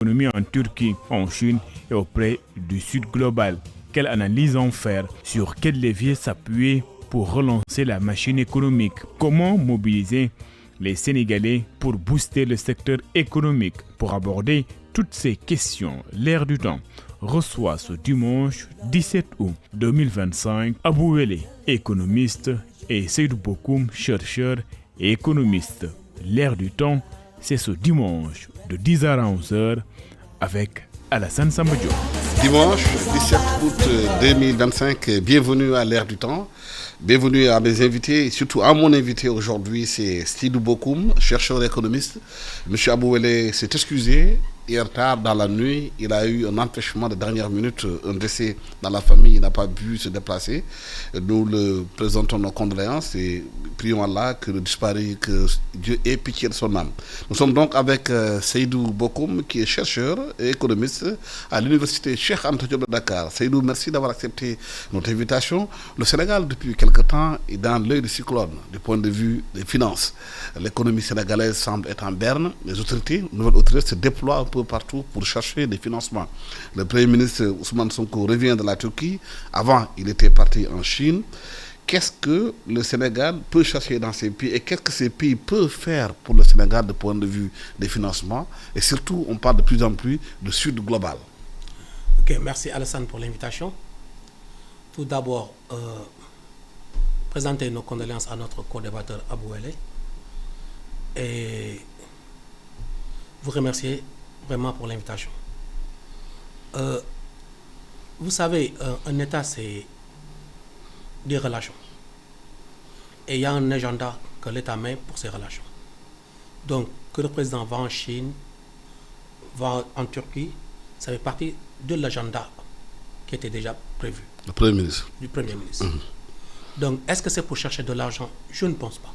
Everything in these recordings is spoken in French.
l'économie en Turquie, en Chine et auprès du Sud global. Quelle analyse en faire? Sur quel levier s'appuyer pour relancer la machine économique? Comment mobiliser les Sénégalais pour booster le secteur économique? Pour aborder toutes ces questions, l'Air du temps reçoit ce dimanche 17 août 2025 Abou Wele, économiste, et Seydou Bokoum, chercheur et économiste. L'Air du temps, c'est ce dimanche de 10h à 11h avec Alassane Samba Diop. Dimanche 17 août 2025, bienvenue à l'Air du temps. Bienvenue à mes invités, surtout à mon invité aujourd'hui, c'est Seydou Bokoum, chercheur économiste. Monsieur Abou Wele s'est excusé. Hier tard dans la nuit, il a eu un empêchement de dernière minute, un décès dans la famille, il n'a pas pu se déplacer. Nous le présentons nos condoléances et prions Allah que le disparu, que Dieu ait pitié de son âme. Nous sommes donc avec Seydou Bokoum, qui est chercheur et économiste à l'université Cheikh Anta Diop de Dakar. Seydou, merci d'avoir accepté notre invitation. Le Sénégal, depuis quelque temps, est dans l'œil du cyclone du point de vue des finances. L'économie sénégalaise semble être en berne. Les autorités, nouvelles autorités se déploient un peu partout pour chercher des financements. Le Premier ministre Ousmane Sonko revient de la Turquie. Avant, il était parti en Chine. Qu'est-ce que le Sénégal peut chercher dans ces pays et qu'est-ce que ces pays peuvent faire pour le Sénégal du point de vue des financements? Et surtout, on parle de plus en plus de Sud global. Ok, merci Alassane pour l'invitation. Tout d'abord, présenter nos condoléances à notre co-débatteur Abou Wele et vous remercier vraiment pour l'invitation. Vous savez, un État, c'est des relations. Et il y a un agenda que l'État met pour ces relations. Donc, que le président va en Chine, va en Turquie, ça fait partie de l'agenda qui était déjà prévu. Le Premier ministre. Du Premier ministre. Donc, est-ce que c'est pour chercher de l'argent? Je ne pense pas.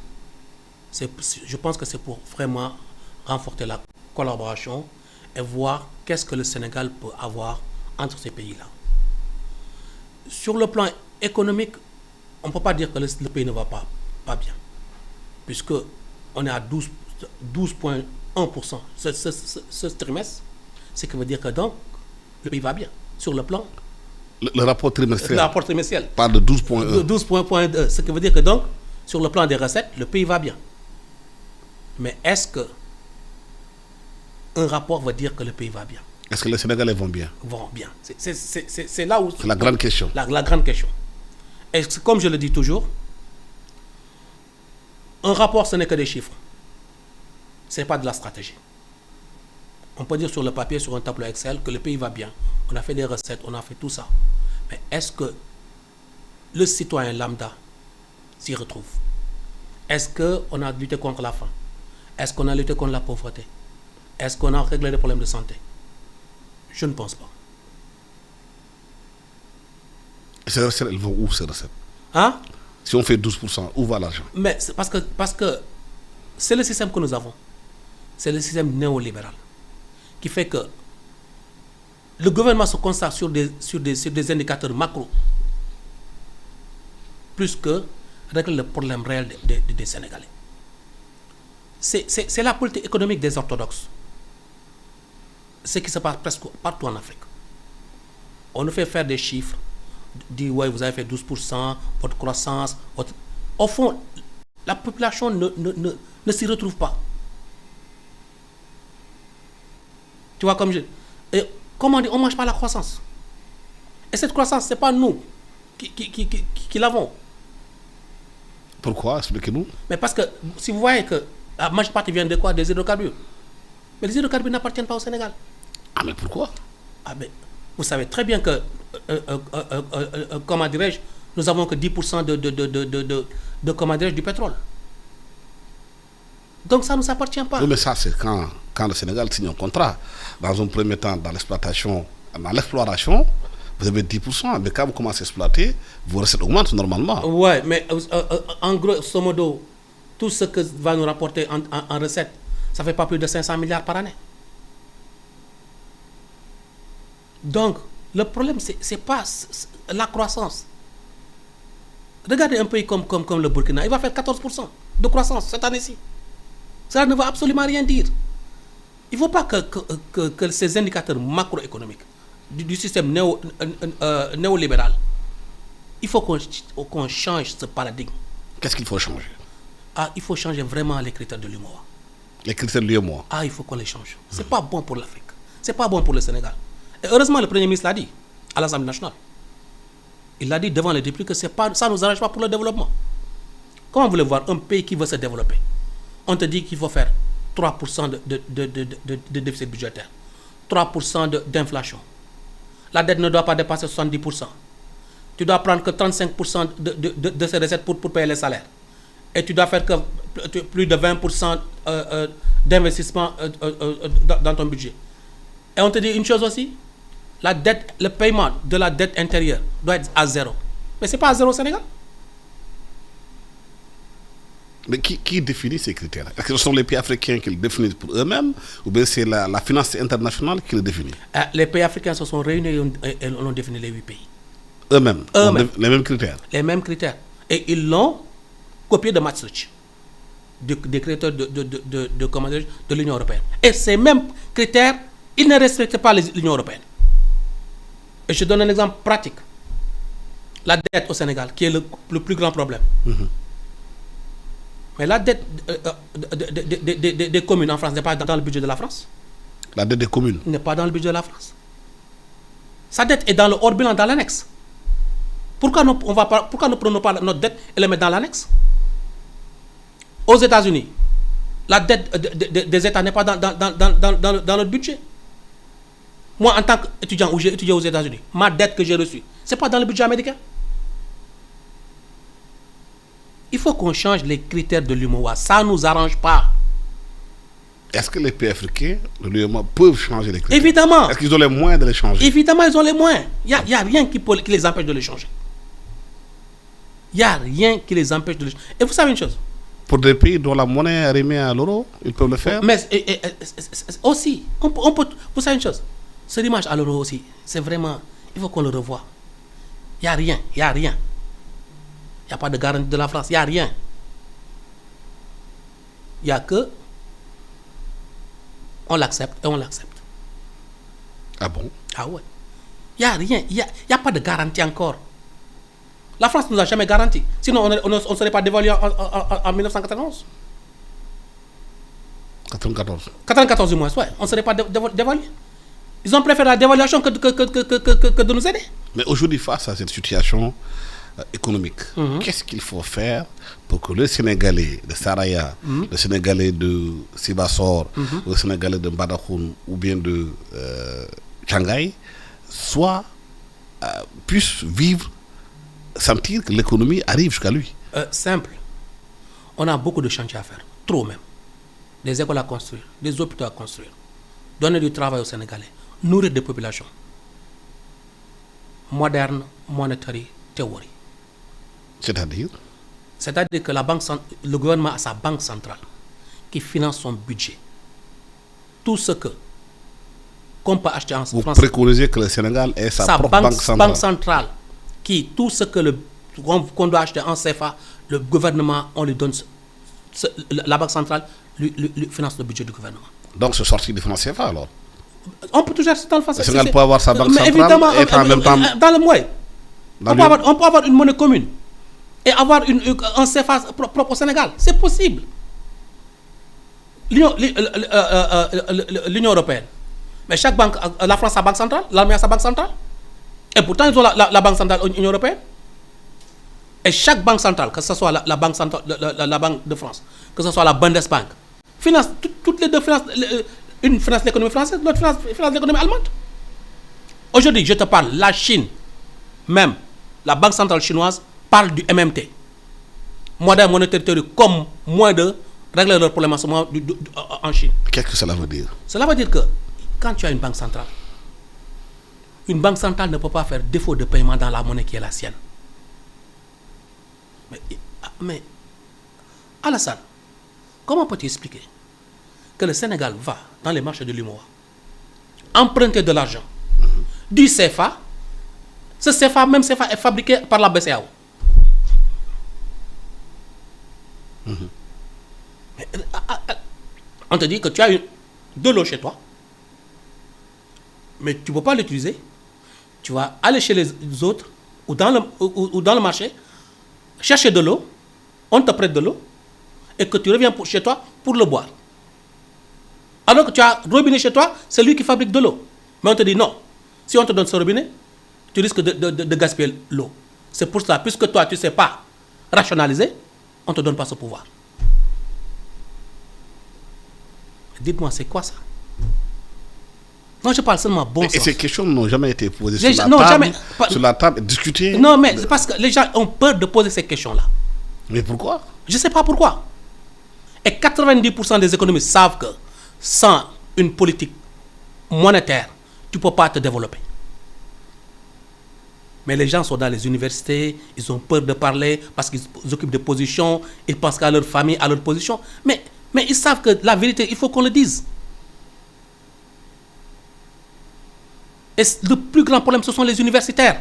Je pense que c'est pour vraiment renforcer la collaboration et voir qu'est-ce que le Sénégal peut avoir entre ces pays-là. Sur le plan économique, on ne peut pas dire que le pays ne va pas bien, puisque on est à 12,1% ce trimestre, ce qui veut dire que donc le pays va bien sur le plan. Le rapport trimestriel. Le rapport trimestriel parle de 12,1. 12,1, ce qui veut dire que donc sur le plan des recettes, le pays va bien. Mais est-ce que un rapport va dire que le pays va bien? Est-ce que les Sénégalais vont bien? Vont bien. C'est là où... C'est la grande question. La grande question. Et comme je le dis toujours, un rapport, ce n'est que des chiffres. Ce n'est pas de la stratégie. On peut dire sur le papier, sur un tableau Excel, que le pays va bien. On a fait des recettes, on a fait tout ça. Mais est-ce que le citoyen lambda s'y retrouve? Est-ce qu'on a lutté contre la faim? Est-ce qu'on a lutté contre la pauvreté? Est-ce qu'on a réglé les problèmes de santé? Je ne pense pas. Et ces recettes, elles vont où, ces recettes? Hein? Si on fait 12%, où va l'argent? Mais c'est parce que c'est le système que nous avons. C'est le système néolibéral qui fait que le gouvernement se concentre sur des indicateurs macro plus que régler le problème réel des Sénégalais. C'est la politique économique des orthodoxes. Ce qui se passe presque partout en Afrique. On nous fait faire des chiffres, dit ouais, vous avez fait 12%, votre croissance. Au fond, la population ne s'y retrouve pas. Tu vois, comme on dit, on ne mange pas la croissance. Et cette croissance, ce n'est pas nous qui l'avons. Pourquoi? Expliquez-nous. Mais parce que si vous voyez que la majeure partie vient de quoi? Des hydrocarbures. Mais les hydrocarbures n'appartiennent pas au Sénégal. Ah, mais pourquoi? Ah, mais vous savez très bien que, comment dirais-je, nous avons que 10% de comment dirais-je, du pétrole. Donc ça ne nous appartient pas. Oui, mais ça, c'est quand le Sénégal signe un contrat. Dans un premier temps, dans l'exploitation, dans l'exploration, vous avez 10%, mais quand vous commencez à exploiter, vos recettes augmentent normalement. Oui, mais en grosso modo, tout ce que va nous rapporter en recettes, ça ne fait pas plus de 500 milliards par année. Donc, le problème, ce n'est pas la croissance. Regardez un pays comme le Burkina, il va faire 14% de croissance cette année-ci. Ça ne va absolument rien dire. Il ne faut pas que ces indicateurs macroéconomiques du système néolibéral, il faut qu'on change ce paradigme. Qu'est-ce qu'il faut changer? Il faut changer vraiment les critères de l'UEMOA. Les critères de l'UEMOA. Il faut qu'on les change. C'est pas bon pour l'Afrique. C'est pas bon pour le Sénégal. Et heureusement, le Premier ministre l'a dit à l'Assemblée nationale. Il l'a dit devant les députés que ça ne nous arrange pas pour le développement. Comment voulez-vous voir un pays qui veut se développer? On te dit qu'il faut faire 3% de déficit budgétaire, 3% d'inflation. La dette ne doit pas dépasser 70%. Tu dois prendre que 35% de ces recettes pour payer les salaires. Et tu dois faire que plus de 20% d'investissement dans ton budget. Et on te dit une chose aussi, la dette, le paiement de la dette intérieure doit être à zéro. Mais ce n'est pas à zéro au Sénégal. Mais qui définit ces critères? Est-ce que ce sont les pays africains qui le définissent pour eux-mêmes, ou bien c'est la finance internationale qui le définit? Les pays africains se sont réunis et ont défini les 8 pays. Eux-mêmes. Les mêmes critères. Les mêmes critères. Et ils l'ont copié de Maastricht, des critères de l'Union européenne. Et ces mêmes critères, ils ne respectent pas l'Union européenne. Et je donne un exemple pratique. La dette au Sénégal, qui est le plus grand problème. Mais la dette des communes en France n'est pas dans le budget de la France. La dette des communes n'est pas dans le budget de la France. Sa dette est dans le hors bilan, dans l'annexe. Pourquoi ne prenons pas notre dette et la mettre dans l'annexe? Aux États-Unis, la dette des États n'est pas dans notre budget. Moi, en tant qu'étudiant où j'ai étudié aux États-Unis, ma dette que j'ai reçue, ce n'est pas dans le budget américain. Il faut qu'on change les critères de l'UEMOA. Ça ne nous arrange pas. Est-ce que les pays africains de l'UEMOA peuvent changer les critères? Évidemment. Est-ce qu'ils ont les moyens de les changer? Évidemment, ils ont les moyens. Il n'y a rien qui les empêche de les changer. Il n'y a rien qui les empêche de les changer. Et vous savez une chose? Pour des pays dont la monnaie est remise à l'euro, ils peuvent le faire? Mais aussi, on peut, vous savez une chose? Ce image à l'euro aussi, c'est vraiment, il faut qu'on le revoie. Il n'y a rien, il n'y a rien. Il n'y a pas de garantie de la France, il n'y a rien. Il n'y a que, on l'accepte et on l'accepte. Ah bon? Ah ouais. Il n'y a rien, il n'y a pas de garantie encore. La France ne nous a jamais garanti. Sinon, on ne serait pas dévalué en 1991. 94 du moins, ouais. On ne serait pas dévalué. Ils ont préféré la dévaluation que de nous aider. Mais aujourd'hui, face à cette situation économique, qu'est-ce qu'il faut faire pour que le Sénégalais de Saraya, le Sénégalais de Sibassor, le Sénégalais de Mbadakhoune ou bien de Tchangaï puisse vivre, sentir que l'économie arrive jusqu'à lui? Simple. On a beaucoup de chantiers à faire, trop même. Des écoles à construire, des hôpitaux à construire, donner du travail aux Sénégalais, nourrir des populations. Modern monetary theory. C'est-à-dire? C'est-à-dire que le gouvernement a sa banque centrale qui finance son budget. Tout ce qu'on peut acheter en France. Vous préconisez que le Sénégal ait sa propre banque centrale. Tout ce qu'on doit acheter en CFA, le gouvernement, on lui donne la banque centrale lui finance le budget du gouvernement. Donc c'est sorti du franc CFA alors? On peut toujours acheter dans le franc CFA. Le Sénégal peut avoir sa banque centrale et en même temps... Dans le moyen. On peut avoir une monnaie commune et avoir un CFA propre au Sénégal. C'est possible. L'Union européenne. Mais chaque banque, la France a sa banque centrale, l'Allemagne a sa banque centrale. Et pourtant, ils ont la banque centrale de l'Union européenne. Et chaque banque centrale, que ce soit la banque centrale, la banque de France, que ce soit la Bundesbank, finance, toutes les deux financent, une finance l'économie française, l'autre finance l'économie allemande. Aujourd'hui, je te parle, la Chine, même, la banque centrale chinoise, parle du MMT. Modern Monetary Theory, comme moyen de régler leurs problèmes en ce moment en Chine. Qu'est-ce que cela veut dire? Cela veut dire que quand tu as une banque centrale ne peut pas faire défaut de paiement dans la monnaie qui est la sienne. Mais Alassane, comment peux-tu expliquer que le Sénégal va dans les marchés de l'UEMOA emprunter de l'argent du CFA? Ce CFA, même CFA, est fabriqué par la BCEAO. On te dit que tu as de l'eau chez toi, mais tu ne peux pas l'utiliser. Tu vas aller chez les autres ou dans le marché, chercher de l'eau, on te prête de l'eau, et que tu reviens chez toi pour le boire. Alors que tu as un robinet chez toi, c'est lui qui fabrique de l'eau. Mais on te dit non. Si on te donne ce robinet, tu risques de gaspiller l'eau. C'est pour cela, puisque toi, tu ne sais pas rationaliser, on ne te donne pas ce pouvoir. Dites-moi, c'est quoi ça? Non, je parle seulement bon sens. Et ces questions n'ont jamais été posées sur la table, discutées. Non, mais c'est parce que les gens ont peur de poser ces questions-là. Mais pourquoi? Je ne sais pas pourquoi. Et 90% des économistes savent que sans une politique monétaire, tu ne peux pas te développer. Mais les gens sont dans les universités, ils ont peur de parler parce qu'ils occupent des positions, ils pensent qu'à leur famille, à leur position. Mais ils savent que la vérité, il faut qu'on le dise. Et le plus grand problème, ce sont les universitaires.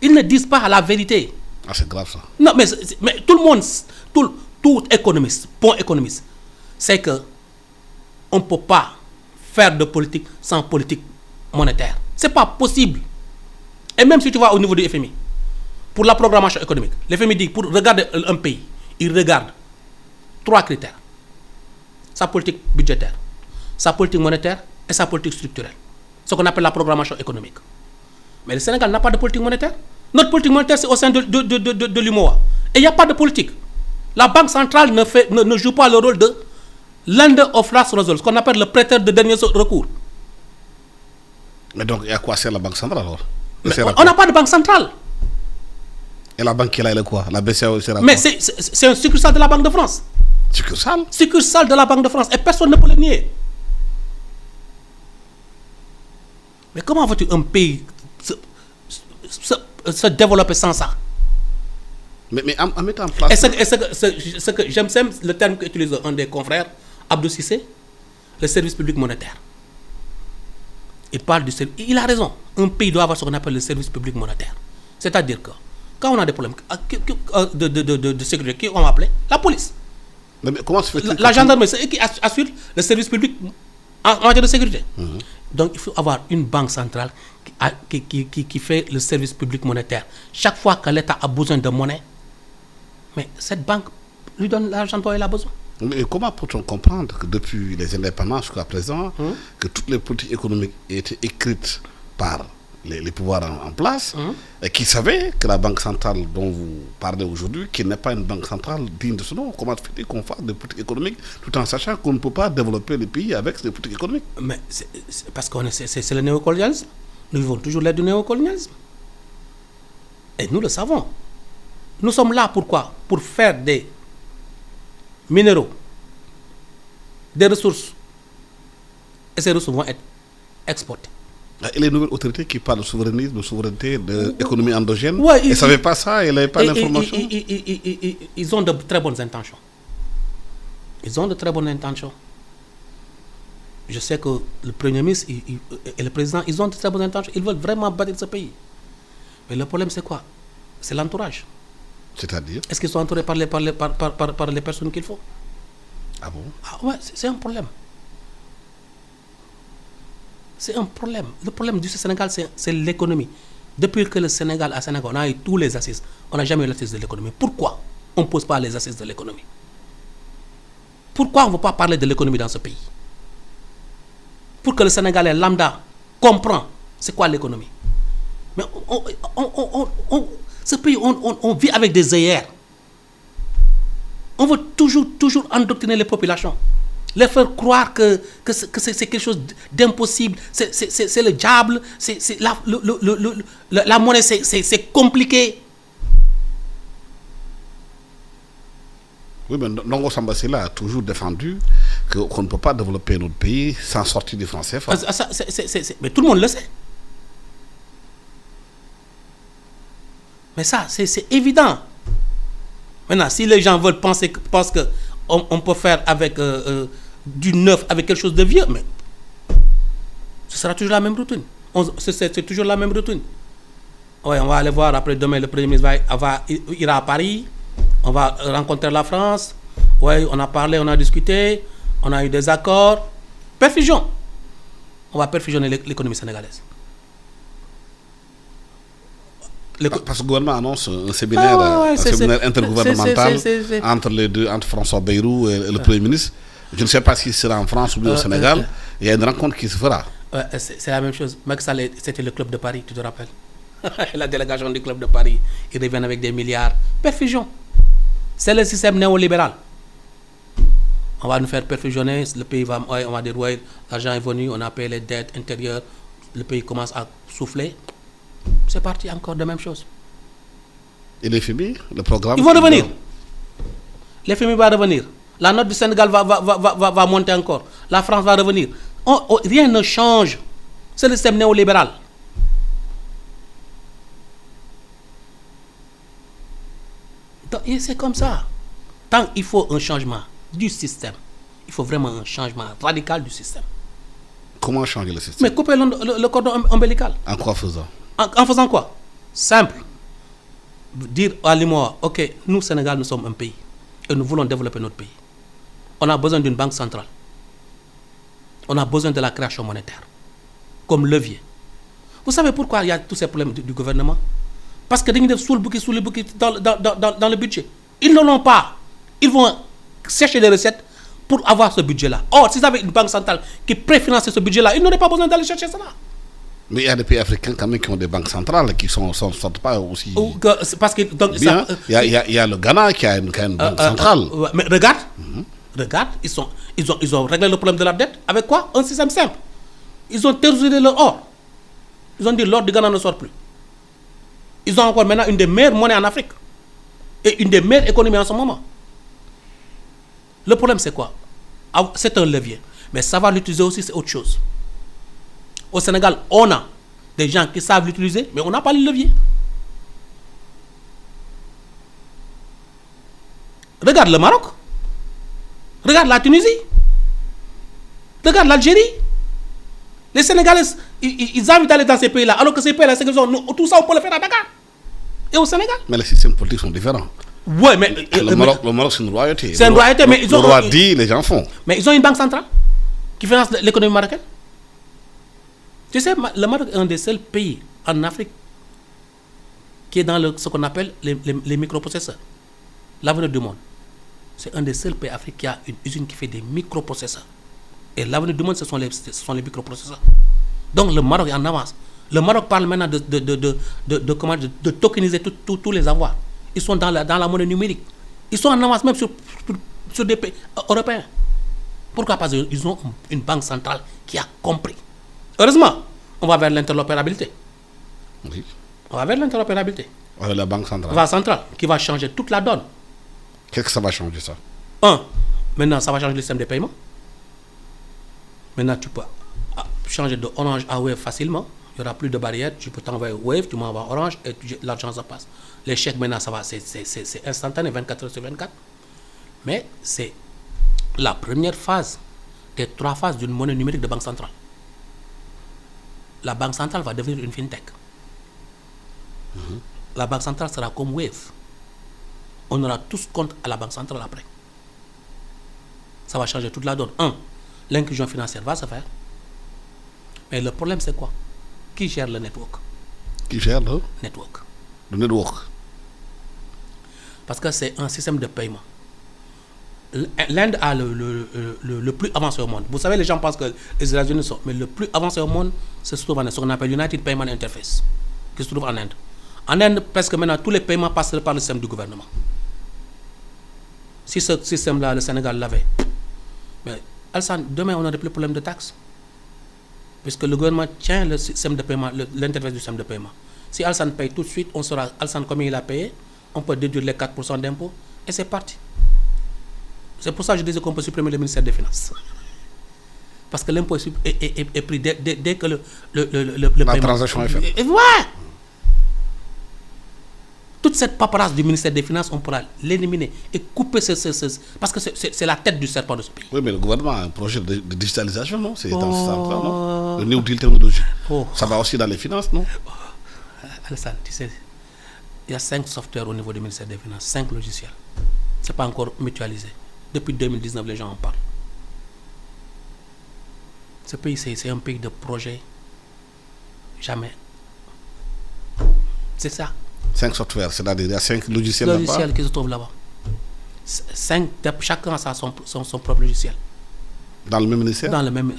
Ils ne disent pas la vérité. Ah, c'est grave ça. Non, mais tout le monde, tout économiste, bon économiste, c'est que on ne peut pas faire de politique sans politique monétaire. Ce n'est pas possible. Et même si tu vas au niveau du FMI, pour la programmation économique, le FMI dit pour regarder un pays, il regarde 3 critères. Sa politique budgétaire, sa politique monétaire et sa politique structurelle. Ce qu'on appelle la programmation économique. Mais le Sénégal n'a pas de politique monétaire. Notre politique monétaire, c'est au sein de l'UMOA. Et il n'y a pas de politique. La Banque centrale ne joue pas le rôle de lender of last resort, ce qu'on appelle le prêteur de dernier recours. Mais donc, et à quoi sert la Banque centrale alors? On n'a pas de banque centrale. Et la banque qui est là, elle est quoi? La BCEAO, c'est Mais c'est un succursale de la Banque de France. Succursale? Succursale de la Banque de France. Et personne ne peut le nier. Mais comment veux-tu un pays se développer sans ça? Mais en mettant en place... Et ce que j'aime, le terme qu'utilise un des confrères, Abdou Cissé, le service public monétaire. Il parle du service. Il a raison. Un pays doit avoir ce qu'on appelle le service public monétaire. C'est-à-dire que quand on a des problèmes de sécurité, qui on va appeler? La police. Mais comment se fait-il la gendarmerie, c'est eux qui assurent le service public en matière de sécurité. Donc il faut avoir une banque centrale qui fait le service public monétaire. Chaque fois que l'État a besoin de monnaie, mais cette banque lui donne l'argent dont il a besoin. Mais comment peut-on comprendre que depuis les indépendances jusqu'à présent, que toutes les politiques économiques aient été écrites par les pouvoirs en place, et qui savaient que la banque centrale dont vous parlez aujourd'hui, qui n'est pas une banque centrale digne de ce nom, comment fait-il qu'on fasse des politiques économiques tout en sachant qu'on ne peut pas développer le pays avec des politiques économiques? Mais c'est parce que c'est le néocolonialisme. Nous vivons toujours l'ère du néocolonialisme. Et nous le savons. Nous sommes là pourquoi? Pour faire des minéraux, des ressources. Et ces ressources vont être exportées. Et les nouvelles autorités qui parlent de souverainisme, de souveraineté, d'économie endogène, ouais, elles ne savaient pas ça, elles n'avaient pas l'information. Ils ont de très bonnes intentions. Ils ont de très bonnes intentions. Je sais que le Premier ministre et le Président, ils ont de très bonnes intentions. Ils veulent vraiment bâtir ce pays. Mais le problème, c'est quoi? C'est l'entourage. C'est-à-dire? Est-ce qu'ils sont entourés par les personnes qu'il faut? Ah bon? Ah ouais, c'est un problème. C'est un problème. Le problème du Sénégal, c'est l'économie. Depuis que le Sénégal, on a eu tous les assises. On n'a jamais eu l'assise de l'économie. Pourquoi on ne pose pas les assises de l'économie? Pourquoi on ne veut pas parler de l'économie dans ce pays? Pour que le Sénégalais lambda comprenne c'est quoi l'économie. Mais ce pays, on vit avec des œillères. On veut toujours endoctriner les populations. Les faire croire que c'est quelque chose d'impossible, c'est le diable, la monnaie, c'est compliqué. Oui, mais Ndongo Samba Sylla a toujours défendu qu'on ne peut pas développer notre pays sans sortir du franc CFA. Mais tout le monde le sait. Mais ça, c'est évident. Maintenant, si les gens pensent qu'on peut faire avec du neuf, avec quelque chose de vieux, mais ce sera toujours la même routine. C'est toujours la même routine. Ouais, on va aller voir après demain, le Premier ministre ira à Paris, on va rencontrer la France. Ouais, on a parlé, on a discuté. On a eu des accords. Perfusion. On va perfusionner l'économie sénégalaise. Parce que le gouvernement annonce un séminaire, un séminaire intergouvernemental entre les deux, entre François Bayrou et le Premier ministre. Je ne sais pas si ce sera en France ou bien au Sénégal. Il y a une rencontre qui se fera. C'est la même chose. Macky Sall, c'était le club de Paris, tu te rappelles? La délégation du club de Paris. Ils reviennent avec des milliards. Perfusion. C'est le système néolibéral. On va nous faire perfusionner. Le pays va, on va dire, ouais, l'argent est venu, on a payé les dettes intérieures. Le pays commence à souffler. C'est parti encore de même chose. Et les FMI, le programme... Ils vont revenir. Les FMI vont revenir. La note du Sénégal va monter encore. La France va revenir. Rien ne change. C'est le système néolibéral. Donc, c'est comme ça. Tant qu'il faut un changement du système, il faut vraiment un changement radical du système. Comment changer le système? Mais couper le cordon ombilical. En quoi faisant? En faisant quoi? Simple. Dire à l'IMOA, ok, nous, Sénégal, nous sommes un pays et nous voulons développer notre pays. On a besoin d'une banque centrale. On a besoin de la création monétaire comme levier. Vous savez pourquoi il y a tous ces problèmes du gouvernement? Parce que ils sous le bouquet dans le budget. Ils ne l'ont pas. Ils vont chercher les recettes pour avoir ce budget-là. Or, s'ils avaient une banque centrale qui préfinançait ce budget-là, ils n'auraient pas besoin d'aller chercher cela. Mais il y a des pays africains quand même qui ont des banques centrales qui ne sont pas aussi... Parce que, donc, bien, il y a le Ghana qui a une banque centrale. Mais regarde, ils ont réglé le problème de la dette avec quoi? Un système simple. Ils ont terrorisé leur or. Ils ont dit l'or du Ghana ne sort plus. Ils ont encore maintenant une des meilleures monnaies en Afrique et une des meilleures économies en ce moment. Le problème, c'est quoi? C'est un levier. Mais savoir l'utiliser aussi, c'est autre chose. Au Sénégal, on a des gens qui savent l'utiliser, mais on n'a pas le levier. Regarde le Maroc. Regarde la Tunisie. Regarde l'Algérie. Les Sénégalais, ils invitent d'aller dans ces pays-là, alors que ces pays-là, c'est que tout ça, on peut le faire à Dakar. Et au Sénégal. Mais les systèmes politiques sont différents. Oui, mais... Le Maroc, c'est une royauté. C'est une royauté, mais ils ont... Le roi dit, les gens font. Mais ils ont une banque centrale qui finance l'économie marocaine. Tu sais, le Maroc est un des seuls pays en Afrique qui est dans ce qu'on appelle les microprocesseurs. L'avenir du monde. C'est un des seuls pays d'Afrique qui a une usine qui fait des microprocesseurs. Et l'avenir du monde, ce sont les microprocesseurs. Donc le Maroc est en avance. Le Maroc parle maintenant de tokeniser tous les avoirs. Ils sont dans la monnaie numérique. Ils sont en avance même sur des pays européens. Pourquoi? Parce qu'ils ont une banque centrale qui a compris. Heureusement, on va vers l'interopérabilité. Oui. On va vers l'interopérabilité. La banque centrale. La centrale, qui va changer toute la donne. Qu'est-ce que ça va changer, ça? Maintenant, ça va changer le système de paiement. Maintenant, tu peux changer de Orange à Wave facilement. Il n'y aura plus de barrières. Tu peux t'envoyer Wave, tu m'envoies Orange et l'argent, ça passe. Les chèques, maintenant, ça va, c'est instantané, 24 heures sur 24. Mais c'est la première phase des 3 phases d'une monnaie numérique de banque centrale. La banque centrale va devenir une fintech. La banque centrale sera comme Wave. On aura tous compte à la banque centrale après. Ça va changer toute la donne. L'inclusion financière va se faire. Mais le problème, c'est quoi? Qui gère le network? Qui gère le network? Le network. Parce que c'est un système de paiement. L'Inde a le plus avancé au monde. Vous savez, les gens pensent que les États-Unis sont... Mais le plus avancé au monde, se trouve en ce qu'on appelle United Payment Interface, qui se trouve en Inde. En Inde, presque maintenant, tous les paiements passent par le système du gouvernement. Si ce système-là, le Sénégal l'avait, mais Alassane, demain, on n'aurait plus de problème de taxes. Puisque le gouvernement tient le système de paiement, l'interface du système de paiement. Si Alassane paye tout de suite, on saura Alassane combien il a payé, on peut déduire les 4% d'impôts, et c'est parti. C'est pour ça que je disais qu'on peut supprimer le ministère des Finances. Parce que l'impôt est pris dès que le la paiement... transaction est faite. Ouais. Toute cette paperasse du ministère des Finances, on pourra l'éliminer et couper parce que c'est la tête du serpent de ce pays. Oui, mais le gouvernement a un projet de digitalisation, non? C'est dans ce sens-là, non? Le New Deal technologique. Ça va aussi dans les finances, non? Alassane, tu sais, il y a 5 softwares au niveau du ministère des Finances, 5 logiciels. Ce n'est pas encore mutualisé. Depuis 2019, les gens en parlent. Ce pays, c'est un pays de projet. Jamais. C'est ça. 5 softwares, c'est-à-dire il y a 5 logiciels là-bas. Logiciels qui se trouvent là-bas. 5, chacun a son propre logiciel. Dans le même ministère? Dans le même.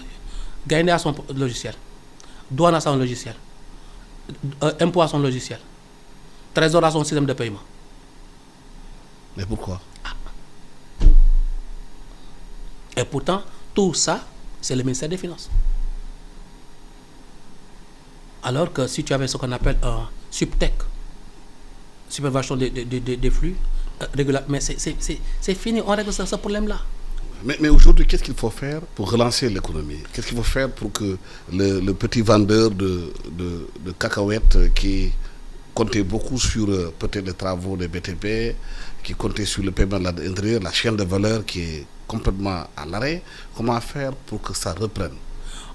Gaïndé a son logiciel. Douane a son logiciel. Impôt a son logiciel. Trésor a son système de paiement. Mais pourquoi? Et pourtant, tout ça, c'est le ministère des Finances. Alors que si tu avais ce qu'on appelle un subtech, supervision des flux, mais c'est fini, on règle ce problème-là. Mais aujourd'hui, qu'est-ce qu'il faut faire pour relancer l'économie? Qu'est-ce qu'il faut faire pour que le petit vendeur de cacahuètes qui comptait beaucoup sur peut-être les travaux des BTP, qui comptait sur le paiement de l'intérieur, la chaîne de valeur qui est complètement à l'arrêt, comment faire pour que ça reprenne?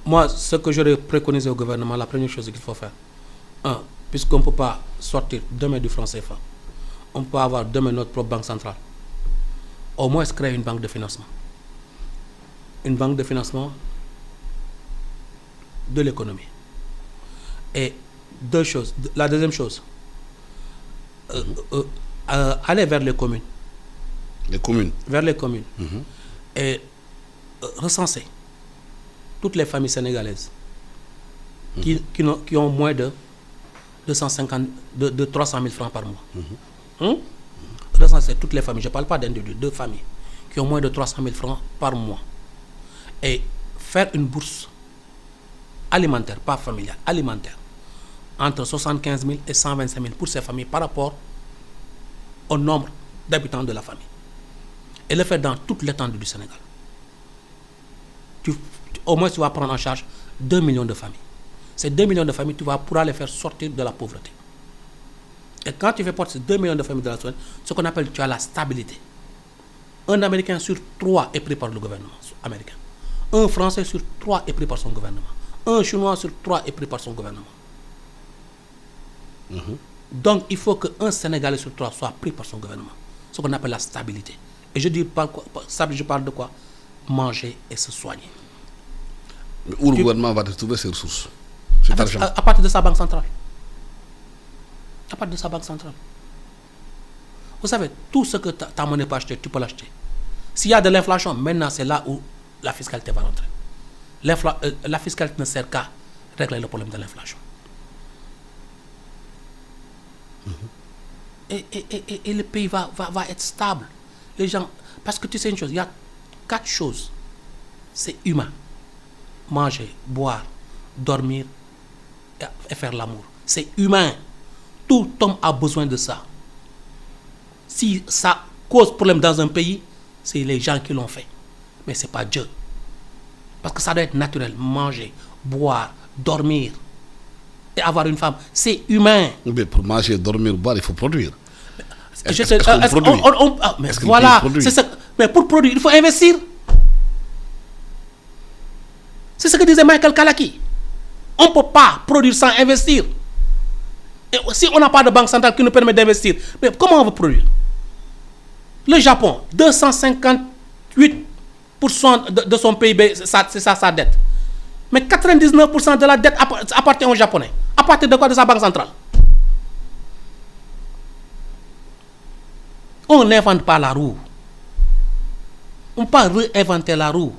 Moi, ce que j'aurais préconisé au gouvernement, la première chose qu'il faut faire, puisqu'on ne peut pas sortir demain du franc CFA, on peut avoir demain notre propre banque centrale, au moins créer une banque de financement. Une banque de financement de l'économie. Et deux choses. La deuxième chose, aller vers les communes. Les communes. Vers les communes. Et recenser toutes les familles sénégalaises qui ont moins de 300 000 francs par mois. Recenser toutes les familles, je ne parle pas d'individus, de familles qui ont moins de 300 000 francs par mois. Et faire une bourse alimentaire, pas familiale, alimentaire, entre 75 000 et 125 000 pour ces familles par rapport au nombre d'habitants de la famille. Et le faire dans toute l'étendue du Sénégal. Au moins, tu vas prendre en charge 2 millions de familles. Ces 2 millions de familles, tu vas pouvoir les faire sortir de la pauvreté. Et quand tu fais porter ces 2 millions de familles de la pauvreté, ce qu'on appelle, tu as la stabilité. Un Américain sur 3 est pris par le gouvernement américain. Un Français sur 3 est pris par son gouvernement. Un Chinois sur 3 est pris par son gouvernement. Donc, il faut qu'un Sénégalais sur 3 soit pris par son gouvernement. Ce qu'on appelle la stabilité. Et je parle de quoi? Manger et se soigner. Mais où le gouvernement va trouver ses ressources? À partir de sa banque centrale. À partir de sa banque centrale. Vous savez, tout ce que ta monnaie peut acheter, tu peux l'acheter. S'il y a de l'inflation, maintenant c'est là où la fiscalité va rentrer. La fiscalité ne sert qu'à régler le problème de l'inflation. Et le pays va être stable. Les gens, parce que tu sais une chose, il y a 4 choses. C'est humain. Manger, boire, dormir et faire l'amour. C'est humain. Tout homme a besoin de ça. Si ça cause problème dans un pays, c'est les gens qui l'ont fait. Mais ce n'est pas Dieu. Parce que ça doit être naturel. Manger, boire, dormir et avoir une femme. C'est humain. Mais pour manger, dormir, boire, il faut produire. Mais pour produire, il faut investir. C'est ce que disait Michael Kalaki. On ne peut pas produire sans investir. Et si on n'a pas de banque centrale qui nous permet d'investir, mais comment on va produire? Le Japon, 258% de son PIB, c'est ça sa dette. Mais 99% de la dette appartient aux Japonais. À partir de quoi? De sa banque centrale. On n'invente pas la roue. On ne peut pas réinventer la roue.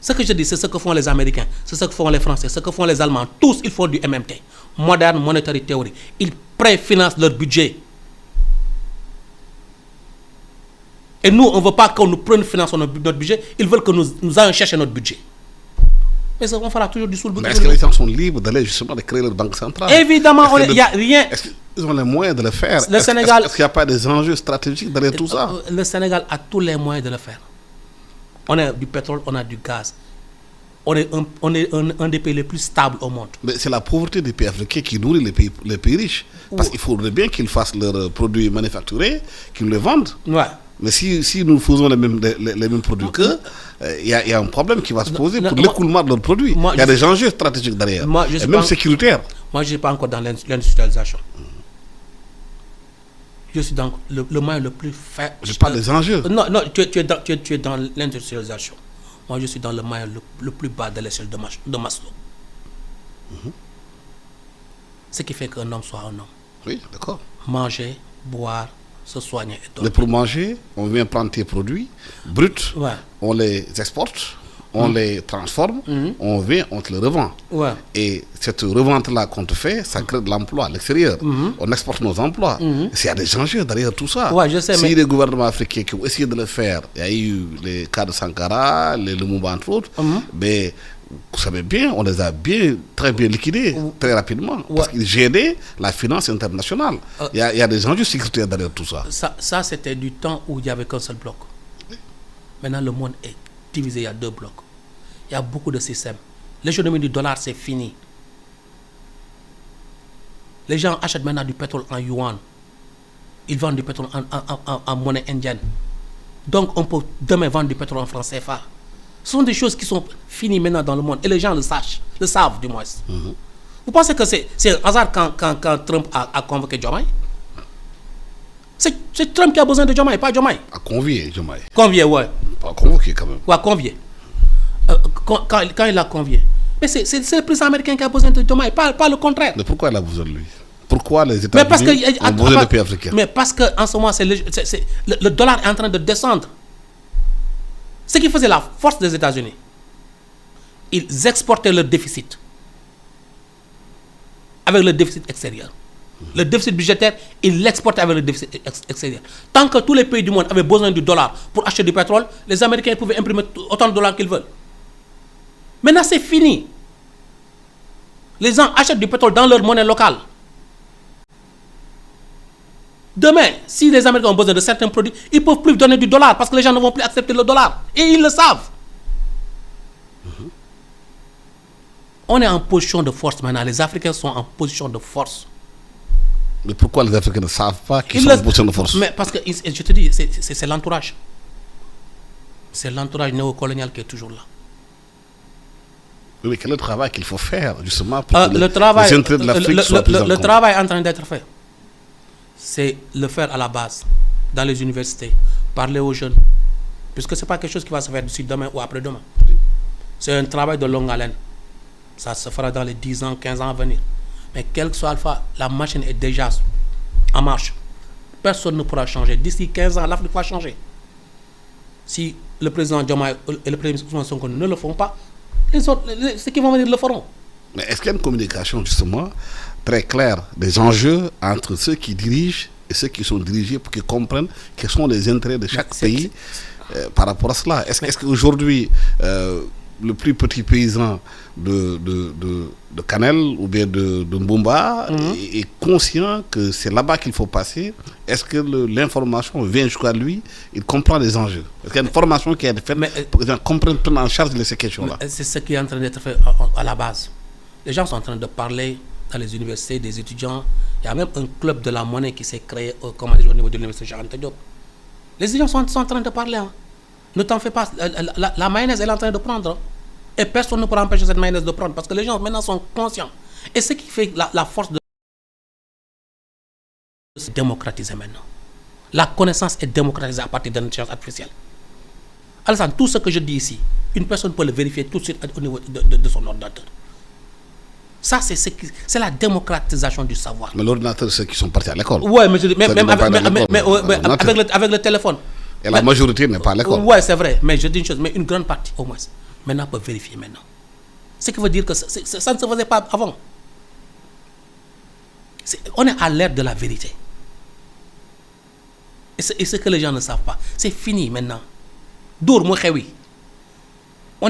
Ce que je dis, c'est ce que font les Américains, c'est ce que font les Français, ce que font les Allemands. Tous, ils font du MMT, Modern Monetary Theory. Ils préfinancent leur budget. Et nous, on ne veut pas qu'on nous prenne finançons notre budget. Ils veulent que nous allions chercher notre budget. Mais ça, on fera toujours du sous le budget. Mais est-ce que les gens sont libres d'aller justement de créer leur banque centrale? Évidemment, il n'y a rien. Est-ce qu'ils ont les moyens de le faire? Le Sénégal, est-ce qu'il n'y a pas des enjeux stratégiques derrière tout ça? Le Sénégal a tous les moyens de le faire. On a du pétrole, on a du gaz. On est un des pays les plus stables au monde. Mais c'est la pauvreté des pays africains qui nourrit les pays riches. Parce qu'il faudrait bien qu'ils fassent leurs produits manufacturés, qu'ils les vendent. Ouais. Mais si nous faisons les mêmes produits qu'eux, il y a un problème qui va se poser pour l'écoulement de leurs produits. Il y a des enjeux stratégiques derrière, et même sécuritaires. Moi, je ne suis pas encore dans l'industrialisation. Je suis dans le moyen le plus faible. Je parle des enjeux. Non, tu es dans l'industrialisation. moi je suis dans le maillon le plus bas de l'échelle de Maslow. Ce qui fait qu'un homme soit un homme. Oui, d'accord. Manger, boire, se soigner et Mais dormir. pour manger, on vient prendre tes produits bruts, Ouais. on les exporte, on les transforme, on vient, on te les revend. Ouais. Et cette revente-là qu'on te fait, ça crée de l'emploi à l'extérieur. On exporte nos emplois. Il y a des enjeux derrière tout ça. Ouais, je sais, si mais- les gouvernements africains qui ont essayé de le faire, il y a eu les cas de Sankara, les Lumumba entre autres, mais vous savez bien, on les a très bien liquidés, très rapidement, parce qu'ils gênaient la finance internationale. Il y a des enjeux sécuritaires derrière tout ça. Ça c'était du temps où il n'y avait qu'un seul bloc. Maintenant, le monde est divisé, il y a 2 blocs. Il y a beaucoup de systèmes. L'économie du dollar, c'est fini. Les gens achètent maintenant du pétrole en yuan. Ils vendent du pétrole en monnaie indienne. Donc, on peut demain vendre du pétrole en francs CFA. Ce sont des choses qui sont finies maintenant dans le monde. Et les gens le savent du moins. Vous pensez que c'est un hasard quand Trump a convoqué Diomaye? C'est Trump qui a besoin de Diomaye, pas Diomaye. À convier, Diomaye. Convié, ouais. Pas convoqué quand même. Ouais, convié. Quand il a convié. Mais c'est le président américain qui a besoin de Diomaye, pas le contraire. Mais pourquoi il a besoin de lui? Pourquoi les Mais parce que États-Unis ont besoin des pays africains? Mais parce qu'en ce moment, le dollar est en train de descendre. Ce qui faisait la force des États-Unis, ils exportaient leur déficit avec le déficit extérieur. Le déficit budgétaire, ils l'exportaient avec le déficit extérieur. Tant que tous les pays du monde avaient besoin du dollar pour acheter du pétrole, les Américains pouvaient imprimer autant de dollars qu'ils veulent. Maintenant, c'est fini. Les gens achètent du pétrole dans leur monnaie locale. Demain, si les Américains ont besoin de certains produits, ils ne peuvent plus donner du dollar parce que les gens ne vont plus accepter le dollar. Et ils le savent. On est en position de force maintenant. Les Africains sont en position de force. Mais pourquoi les Africains ne savent pas qu'ils Ils sont le- en position de force? Mais parce que, je te dis, c'est l'entourage. C'est l'entourage néocolonial qui est toujours là. Oui, mais quel est le travail qu'il faut faire justement pour que Le travail, les intérêts de l'Afrique soient pris en le compte? travail est en train d'être fait. C'est le faire à la base, dans les universités, parler aux jeunes. Puisque ce n'est pas quelque chose qui va se faire d'ici demain ou après-demain. C'est un travail de longue haleine. Ça se fera dans les 10 ans, 15 ans à venir. Mais quel que soit Alpha, la machine est déjà en marche. Personne ne pourra changer. D'ici 15 ans, l'Afrique va changer. Si le président Diomaye et le président Ousmane Sonko ne le font pas, les autres, ceux qui vont venir le feront. Mais est-ce qu'il y a une communication justement très claire des enjeux entre ceux qui dirigent et ceux qui sont dirigés pour qu'ils comprennent quels sont les intérêts de chaque pays par rapport à cela? Est-ce qu'aujourd'hui, le plus petit paysan de Canel ou bien de Mbumba est conscient que c'est là-bas qu'il faut passer? Est-ce que l'information vient jusqu'à lui? Il comprend les enjeux? Est-ce qu'il y a une formation qui a été faite pour que les gens comprennent, prendre en charge de ces questions-là? C'est ce qui est en train d'être fait à la base. Les gens sont en train de parler dans les universités, des étudiants. Il y a même un club de la monnaie qui s'est créé au niveau de l'université Cheikh Anta Diop. Les étudiants sont en train de parler. Hein. Ne t'en fais pas. La mayonnaise, elle est en train de prendre. Hein. Et personne ne pourra empêcher cette mayonnaise de prendre parce que les gens maintenant sont conscients. Et ce qui fait la force de se démocratiser maintenant. La connaissance est démocratisée à partir de l'intelligence artificielle. Alassane, tout ce que je dis ici, une personne peut le vérifier tout de suite au niveau de son ordinateur. Ça, c'est la démocratisation du savoir. Mais l'ordinateur, c'est ceux qui sont partis à l'école. Oui, mais, même avec, avec le téléphone. Et la majorité n'est pas à l'école. Oui, c'est vrai. Mais je dis une chose, mais une grande partie au moins, maintenant peut vérifier maintenant. Ce qui veut dire que ça ne se faisait pas avant. On est à l'ère de la vérité. Et ce que les gens ne savent pas, c'est fini maintenant. On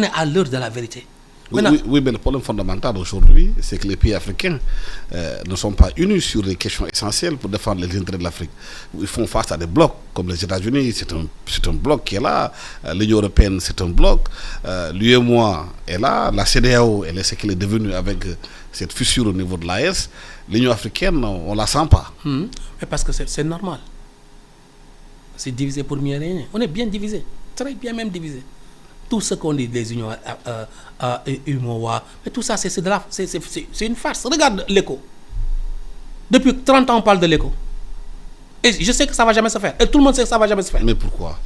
est à l'heure de la vérité. Oui, mais le problème fondamental aujourd'hui, c'est que les pays africains ne sont pas unis sur les questions essentielles pour défendre les intérêts de l'Afrique. Ils font face à des blocs, comme les États-Unis, c'est un bloc qui est là, l'Union européenne, c'est un bloc, l'UEMOA est là, la CEDEAO, elle est ce qu'elle est devenue avec cette fissure au niveau de l'AES. L'Union africaine, on ne la sent pas. Mais parce que c'est normal. C'est divisé pour mieux régner. On est bien divisé, très bien même divisé. Tout ce qu'on dit des unions UMOA, mais tout ça, c'est une farce. Regarde l'écho. Depuis 30 ans, on parle de l'écho. Et je sais que ça ne va jamais se faire. Et tout le monde sait que ça ne va jamais se faire. Mais pourquoi?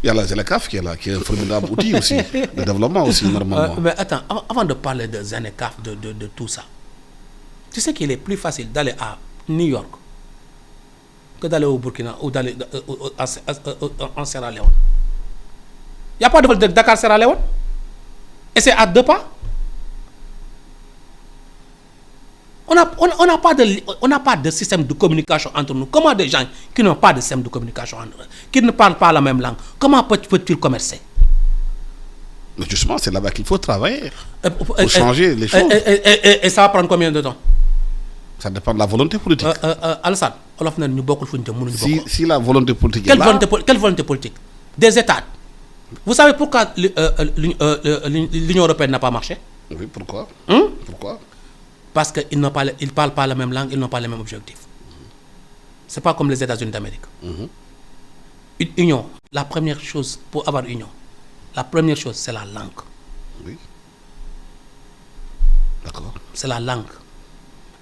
Il y a la ZLECAf qui est là, qui est un formidable outil aussi, de développement aussi, normalement. Mais attends, avant de parler de ZLECAf, de tout ça, tu sais qu'il est plus facile d'aller à New York que d'aller au Burkina ou d'aller en Sierra Leone. Il n'y a pas de vol de Dakar-Sierra Leone. Et c'est à 2 pas. On n'a pas de système de communication entre nous. Comment des gens qui n'ont pas de système de communication entre eux, qui ne parlent pas la même langue, comment peut-il commercer? Mais justement, c'est là-bas qu'il faut travailler pour changer les choses. Et ça va prendre combien de temps? Ça dépend de la volonté politique. Alassane, Si la volonté politique est là... Quelle volonté politique? Des États. Vous savez pourquoi l'Union européenne n'a pas marché? Oui, pourquoi? Pourquoi? Parce qu'ils ne parlent pas la même langue, ils n'ont pas les mêmes objectifs. Ce n'est pas comme les États-Unis d'Amérique. Une union, la première chose pour avoir une union, la première chose, c'est la langue. Oui. D'accord. C'est la langue.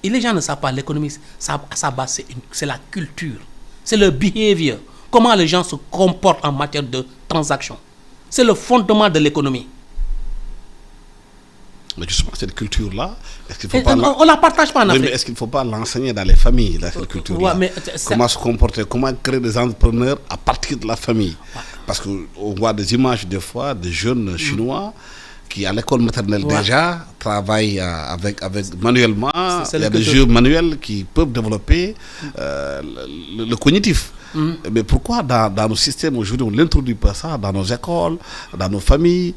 Et les gens ne savent pas, l'économie, sa base, c'est la culture. C'est le behavior. Comment les gens se comportent en matière de transactions. C'est le fondement de l'économie. Mais justement, cette culture-là, est-ce qu'il faut on ne la partage pas en Afrique. Mais est-ce qu'il ne faut pas l'enseigner dans les familles, cette culture-là? Comment se comporter, comment créer des entrepreneurs à partir de la famille? Parce qu'on voit des images des fois de jeunes Chinois qui, à l'école maternelle déjà, travaillent avec manuellement. Il y a des jeux manuels qui peuvent développer le cognitif. Mais pourquoi dans nos systèmes aujourd'hui on n'introduit pas ça dans nos écoles, dans nos familles?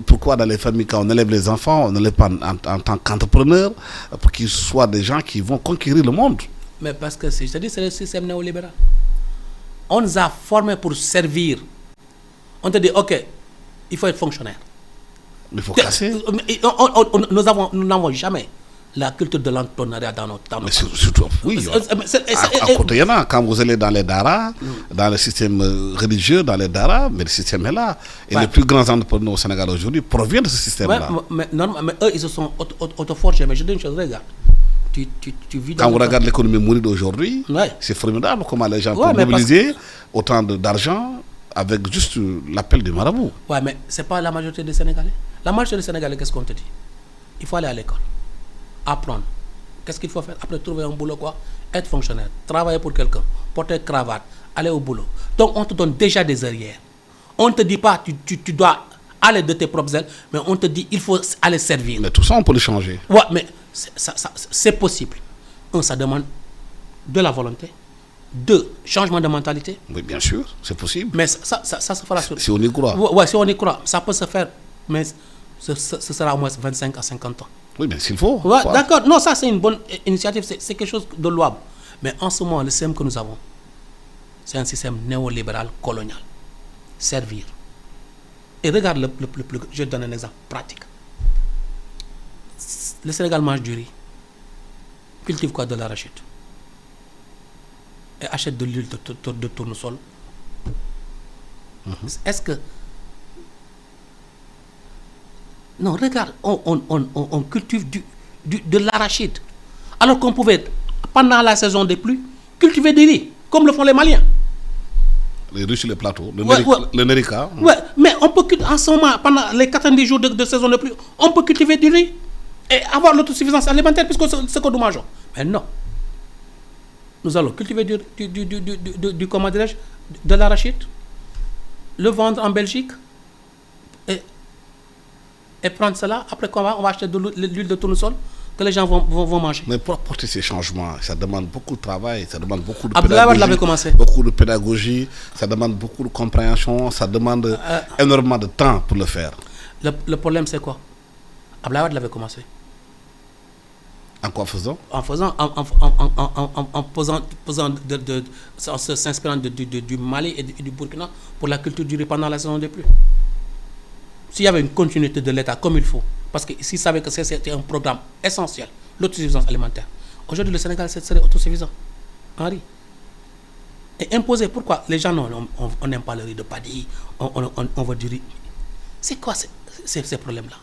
Pourquoi dans les familles, quand on élève les enfants, on ne les pas en tant qu'entrepreneurs pour qu'ils soient des gens qui vont conquérir le monde? Mais parce que c'est le système néolibéral. On nous a formés pour servir. On te dit, ok, il faut être fonctionnaire. Mais il faut casser. Nous n'avons jamais la culture de l'entrepreneuriat dans notre Mais surtout, oui. À côté, il y en a. Quand vous allez dans les daras, dans le système religieux, dans les daras, mais le système est là. Et les plus grands entrepreneurs au Sénégal aujourd'hui proviennent de ce système-là. Mais eux, ils se sont auto-forgés. Mais je dis une chose, regarde. Tu vis quand vous regardez l'économie mouride aujourd'hui, c'est formidable comment les gens peuvent mobiliser autant d'argent avec juste l'appel du marabout. Ouais, mais ce n'est pas la majorité des Sénégalais. La majorité des Sénégalais, qu'est-ce qu'on te dit? Il faut aller à l'école, apprendre. Qu'est-ce qu'il faut faire? Après, trouver un boulot, quoi? Être fonctionnaire, travailler pour quelqu'un, porter cravate, aller au boulot. Donc, on te donne déjà des arrières. On ne te dit pas, tu dois aller de tes propres ailes, mais on te dit, il faut aller servir. Mais tout ça, on peut le changer. Ouais, mais c'est possible. Un, ça demande de la volonté. 2, changement de mentalité. Oui, bien sûr, c'est possible. Mais ça se fera sur... Si on y croit. Ouais, si on y croit, ça peut se faire, mais ce sera au moins 25 à 50 ans. Oui, mais s'il faut. Ouais, d'accord, non, ça c'est une bonne initiative, c'est quelque chose de louable. Mais en ce moment, le système que nous avons, c'est un système néolibéral colonial. Servir. Et regarde je donne un exemple pratique. Le Sénégal mange du riz, cultive quoi? De l'arachide. Et achète de l'huile de tournesol. Est-ce que... Non, regarde, on cultive de l'arachide. Alors qu'on pouvait, pendant la saison des pluies, cultiver du riz, comme le font les Maliens. Les riz sur les plateaux, le Nérika. Ouais, mais on peut, en ce moment, pendant les 90 jours de saison de pluie, on peut cultiver du riz et avoir l'autosuffisance alimentaire, puisque c'est ce que nous mangeons. Mais non. Nous allons cultiver comment dirais-je, de l'arachide, le vendre en Belgique et prendre cela. Après, on va acheter de l'huile de tournesol que les gens vont manger. Mais pour apporter ces changements, ça demande beaucoup de travail, ça demande beaucoup de pédagogie. Beaucoup de pédagogie, ça demande beaucoup de compréhension, ça demande énormément de temps pour le faire. Le problème, c'est quoi? Abdoulaye Wade l'avait commencé. En quoi faisant? En faisant, en s'inspirant du Mali et du Burkina pour la culture du riz pendant la saison des pluies. S'il y avait une continuité de l'État comme il faut, parce que s'ils savaient que c'était un programme essentiel, l'autosuffisance alimentaire, aujourd'hui le Sénégal serait autosuffisant en riz. Et imposer, pourquoi les gens on n'aime pas le riz de paddy, on veut du riz. C'est quoi ces problèmes-là?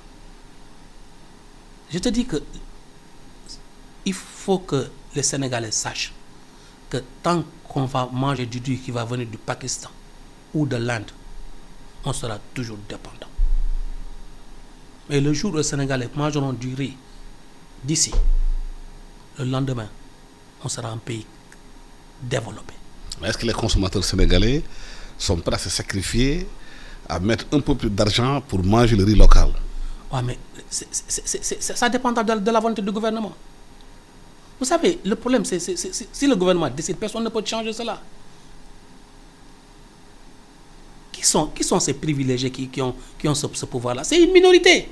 Je te dis que il faut que les Sénégalais sachent que tant qu'on va manger du riz qui va venir du Pakistan ou de l'Inde on sera toujours dépendant. Mais le jour où les Sénégalais mangeront du riz d'ici, le lendemain, on sera un pays développé. Mais est-ce que les consommateurs sénégalais sont prêts à se sacrifier, à mettre un peu plus d'argent pour manger le riz local? Ouais, mais ça dépendra de la volonté du gouvernement. Vous savez, le problème, c'est si le gouvernement décide, personne ne peut changer cela. Qui sont ces privilégiés qui ont ce pouvoir-là? C'est une minorité.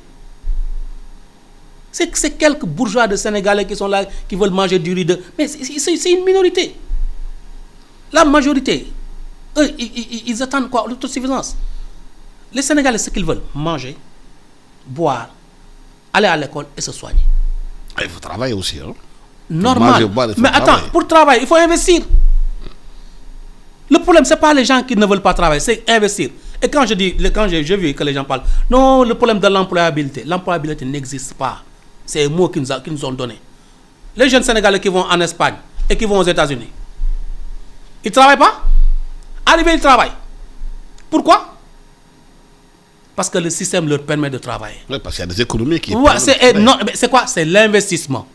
C'est quelques bourgeois de Sénégalais qui sont là, qui veulent manger du riz de... Mais c'est une minorité. La majorité, eux, ils attendent quoi? L'autosuffisance. Les Sénégalais, ce qu'ils veulent, manger, boire, aller à l'école et se soigner. Il faut travailler aussi, hein? Normal. Manger, boire, mais attends, travailler. Pour travailler, il faut investir. Le problème, ce n'est pas les gens qui ne veulent pas travailler, c'est investir. Et quand j'ai vu que les gens parlent, non, le problème de l'employabilité n'existe pas. C'est un mot qu'ils nous ont donné. Les jeunes Sénégalais qui vont en Espagne et qui vont aux États-Unis, ils ne travaillent pas? Arrivés, ils travaillent. Pourquoi? Parce que le système leur permet de travailler. Oui, parce qu'il y a des économies qui... Ouais, c'est quoi? C'est l'investissement.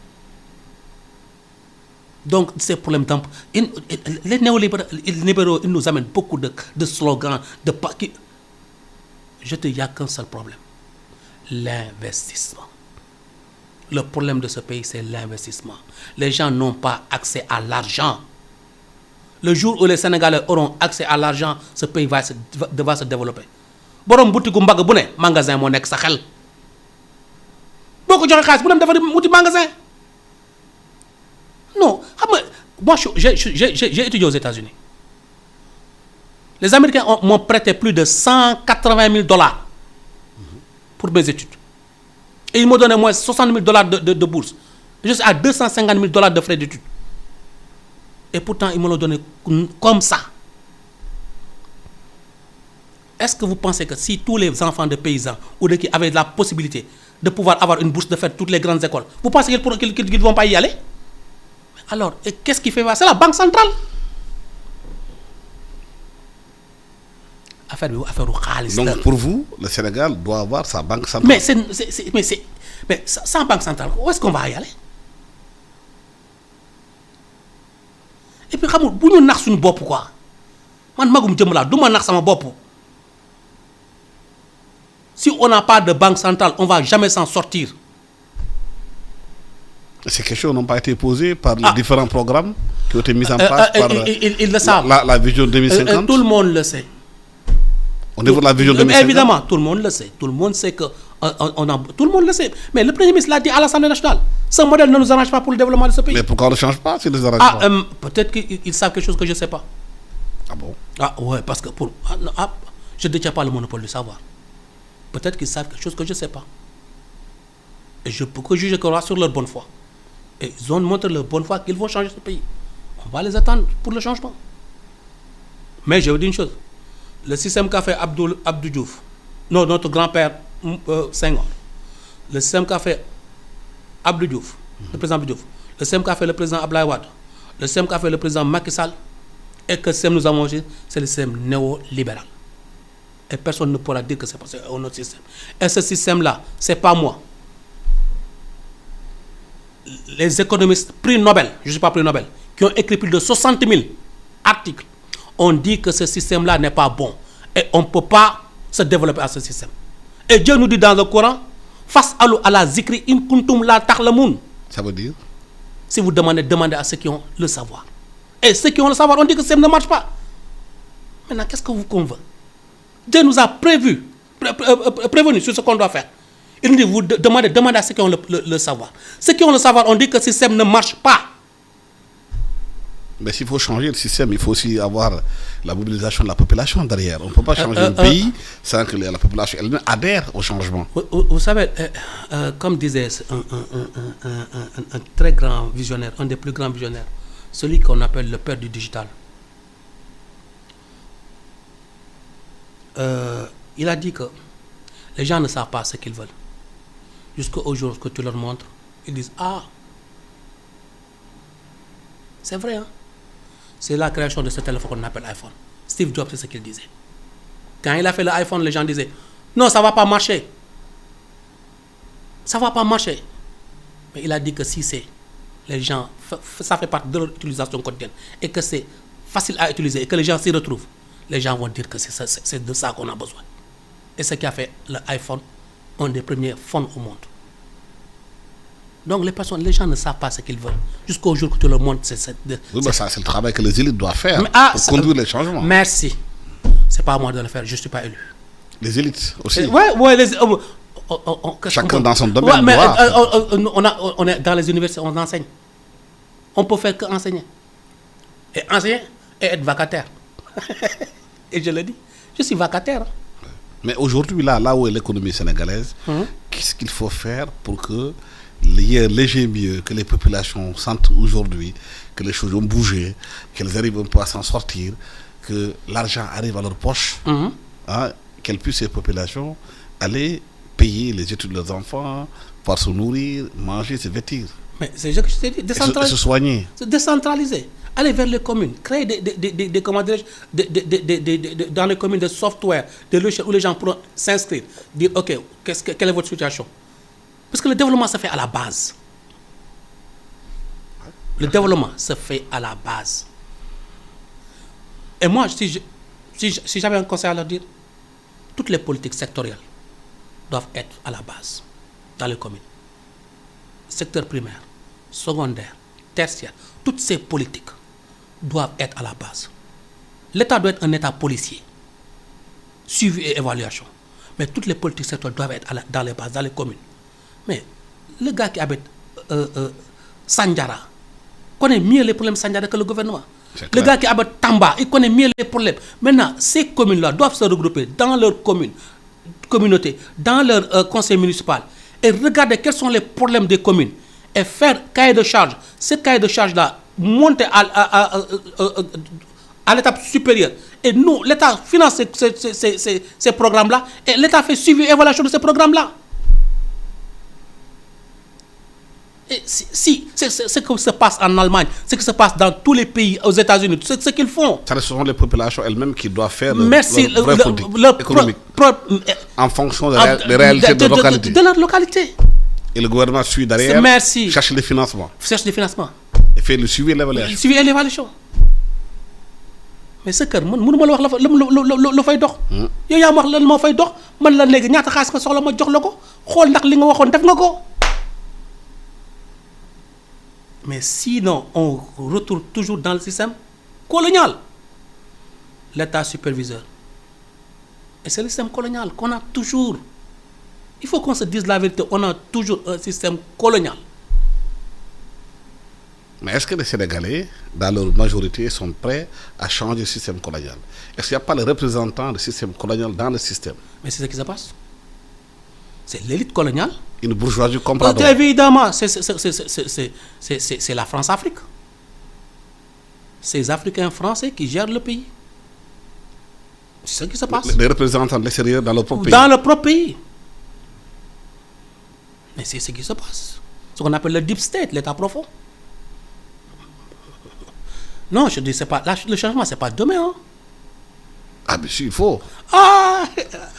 Donc, ces problèmes d'emploi. Les néolibéraux, ils nous amènent beaucoup de slogans. Il n'y a qu'un seul problème. L'investissement. Le problème de ce pays, c'est l'investissement. Les gens n'ont pas accès à l'argent. Le jour où les Sénégalais auront accès à l'argent, ce pays va se développer. Borom boutique mbag bu ne magasin moo nekk sa xel boo ko joxe xaalis bu dem dafa wuti magasin. Non, moi j'ai étudié aux États-Unis. Les Américains m'ont prêté plus de $180,000 pour mes études. Et ils m'ont donné moins $60,000 de bourse. Je suis à $250,000 de frais d'études. Et pourtant, ils me l'ont donné comme ça. Est-ce que vous pensez que si tous les enfants de paysans ou de qui avaient la possibilité de pouvoir avoir une bourse de faire toutes les grandes écoles, vous pensez qu'ils ne vont pas y aller? Alors, et qu'est-ce qui fait ça? C'est la Banque centrale. Donc, pour vous, le Sénégal doit avoir sa Banque centrale. Mais sans Banque centrale, où est-ce qu'on va y aller? Et puis, si nous avons une bopp, quoi? Si on n'a pas de banque centrale, on ne va jamais s'en sortir. Ces questions n'ont pas été posées par les différents programmes qui ont été mis en place par ils le savent. La vision 2050. Tout le monde le sait. Au niveau de la vision 2050. Évidemment, tout le monde le sait. Tout le monde sait que tout le monde le sait. Mais le Premier ministre l'a dit à l'Assemblée nationale. Ce modèle ne nous arrange pas pour le développement de ce pays. Mais pourquoi on ne change pas si nous arrange pas? Peut-être qu'ils savent quelque chose que je ne sais pas. Ah bon? Ah ouais, parce que je ne détiens pas le monopole du savoir. Peut-être qu'ils savent quelque chose que je ne sais pas. Et je peux que juger sur leur bonne foi. Et ils ont montré leur bonne foi qu'ils vont changer ce pays. On va les attendre pour le changement. Mais je vous dis une chose. Le système qu'a fait Abdou Diouf, non, notre grand-père Senghor, le système qu'a fait Abdou Diouf, le président Abdou Diouf, le système qu'a fait le président Abdoulaye Wade, le système qu'a fait le président Macky Sall, et que le système nous avons mangé, c'est le système néolibéral. Et personne ne pourra dire que c'est un autre système. Et ce système-là, ce n'est pas moi. Les économistes prix Nobel, je ne suis pas prix Nobel, qui ont écrit plus de 60 000 articles, ont dit que ce système-là n'est pas bon. Et on ne peut pas se développer à ce système. Et Dieu nous dit dans le Coran, face à la zikri in kuntum la ta'lamun. Ça veut dire? Si vous demandez à ceux qui ont le savoir. Et ceux qui ont le savoir, on dit que ce système ne marche pas. Maintenant, qu'est-ce que vous convainc? Dieu nous a prévenu sur ce qu'on doit faire. Il nous dit, vous demandez à ceux qui ont le savoir. Ceux qui ont le savoir, on dit que ce système ne marche pas. Mais s'il faut changer le système, il faut aussi avoir la mobilisation de la population derrière. On ne peut pas changer un pays sans que la population elle-même adhère au changement. Vous savez, comme disait un très grand visionnaire, un des plus grands visionnaires, celui qu'on appelle le père du digital, il a dit que les gens ne savent pas ce qu'ils veulent. Jusqu'au jour que tu leur montres, ils disent « Ah, c'est vrai, hein? C'est la création de ce téléphone qu'on appelle iPhone. » Steve Jobs, c'est ce qu'il disait. Quand il a fait l'iPhone, les gens disaient non, ça ne va pas marcher. Ça ne va pas marcher. Mais il a dit que si c'est les gens, ça fait partie de leur utilisation quotidienne et que c'est facile à utiliser et que les gens s'y retrouvent, les gens vont dire que c'est de ça qu'on a besoin. Et ce qui a fait l'iPhone un des premiers phones au monde. Donc les gens ne savent pas ce qu'ils veulent. Jusqu'au jour que tu leur montres. Oui, mais ça, c'est le travail que les élites doivent faire pour conduire les changements. Merci. C'est pas à moi de le faire, je ne suis pas élu. Les élites aussi. Chacun dans son domaine. Mais, on est dans les universités, on enseigne. On peut faire que enseigner. Et enseigner et être vacataire. Et je le dis, je suis vacataire. Hein. Mais aujourd'hui, là où est l'économie sénégalaise, qu'est-ce qu'il faut faire pour que y ait léger mieux, que les populations sentent aujourd'hui que les choses ont bougé, qu'elles arrivent un peu à s'en sortir, que l'argent arrive à leur poche, qu'elles puissent, ces populations, aller payer les études de leurs enfants, pouvoir se nourrir, manger, se vêtir. Mais c'est ce que je t'ai dit, décentraliser. Se soigner. Décentraliser. Aller vers les communes, créer dans les communes des software, des logiciels où les gens pourront s'inscrire, dire ok, quelle est votre situation? Parce que le développement se fait à la base. Le développement se fait à la base. Et moi, si j'avais un conseil à leur dire, toutes les politiques sectorielles doivent être à la base, dans les communes. Secteur primaire, secondaire, tertiaire, toutes ces politiques doivent être à la base. L'État doit être un État policier, suivi et évaluation. Mais toutes les politiques sectorielles doivent être dans les bases, dans les communes. Mais le gars qui habite Sandiara connaît mieux les problèmes Sandiara que le gouvernement. Le gars qui habite Tamba, il connaît mieux les problèmes. Maintenant, ces communes-là doivent se regrouper dans leur communauté, dans leur conseil municipal et regarder quels sont les problèmes des communes et faire cahier de charge. Ce cahier de charge-là, monter à l'étape supérieure. Et nous, l'État finance ces programmes-là et l'État fait suivi et évaluation de ces programmes-là. Et si c'est ce qui se passe en Allemagne, ce qui se passe dans tous les pays, aux États-Unis, c'est ce qu'ils font. Ce sont les populations elles-mêmes qui doivent faire leur politique économique en fonction des réalités de localité. De leur localité. Et le gouvernement suit derrière, cherche les financements. Et fait le suivi et l'évaluation. Le suivi et l'évaluation. Mais ce que man mënu ma la wax la fay dox. Yow yaa ma wax lan moo fay dox man la léegi ñaata xaalis nga soxla ma jox la ko xool ndax li nga waxoon def nga ko. Mais sinon, on retourne toujours dans le système colonial. L'État superviseur. Et c'est le système colonial qu'on a toujours. Il faut qu'on se dise la vérité, on a toujours un système colonial. Mais est-ce que les Sénégalais, dans leur majorité, sont prêts à changer le système colonial? Est-ce qu'il n'y a pas les représentants du système colonial dans le système? Mais c'est ce qui se passe. C'est l'élite coloniale. Une bourgeoisie compradore. Évidemment, c'est la France-Afrique. C'est les Africains français qui gèrent le pays. C'est ce qui se passe. Les représentants de l'extérieur dans leur propre pays. Dans leur propre pays. Mais c'est ce qui se passe. Ce qu'on appelle le deep state, l'état profond. Non, je dis, c'est pas, là, le changement, c'est pas demain. Hein. Ah, mais si, il faut. Ah